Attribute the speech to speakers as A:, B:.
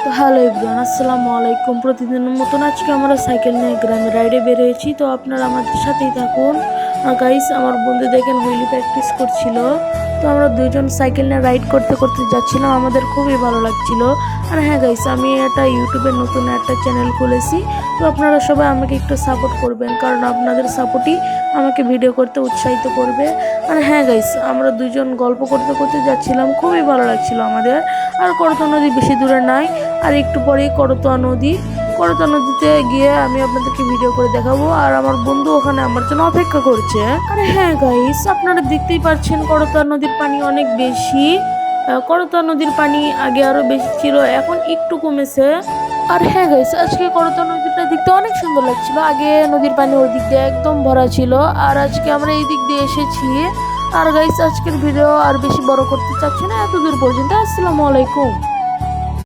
A: তো hello everyone, আসসালামু আলাইকুম। প্রতিদিনের মতন আজকে আমরা সাইকেল নিয়ে গ্রামে রাইডে বেরিয়েছি। তো আপনারা আমাদের সাথেই থাকুন। আর গাইস, আমার বন্ধু দেখেন হুইলি প্র্যাকটিস করছিল। তো আমরা দুজন সাইকেল নিয়ে রাইড করতে করতে যাচ্ছিলাম, আমাদের খুবই ভালো লাগছিল। আর হ্যাঁ গাইস, আমি এটা ইউটিউবে নতুন একটা চ্যানেল খুলেছি। তো আপনারা সবাই আমাকে একটু সাপোর্ট করবেন, কারণ আপনাদের সাপোর্টই আমাকে ভিডিও করতে উৎসাহিত করবে। আর হ্যাঁ গাইস, আমরা দুজন গল্প করতে করতে যাচ্ছিলাম, খুবই ভালো লাগছিল আমাদের। আর করতো নদী বেশি দূরে নাই, আর একটু পরেই করতোয়া নদী। করতোয়া নদীতে গিয়ে আমি আপনাদেরকে ভিডিও করে দেখাবো, আর আমার বন্ধু ওখানে আমার জন্য অপেক্ষা করছে। আরে হ্যাঁ গাইস, আপনারা দেখতেই পাচ্ছেন করতোয়া নদীর পানি অনেক বেশি। করতোয়া নদীর পানি আগে আরো বেশি ছিল, এখন একটু কমেছে। আর হ্যাঁ গাইস, আজকে করতোয়া নদীটা দেখতে অনেক সুন্দর লাগছিল। আগে নদীর পানি ওই দিক দিয়ে একদম ভরা ছিল, আর আজকে আমরা এই দিক দিয়ে এসেছি। আর গাইস, আজকের ভিডিও আর বেশি বড় করতে চাচ্ছি না, এত দূর পর্যন্ত। আসসালামু আলাইকুম।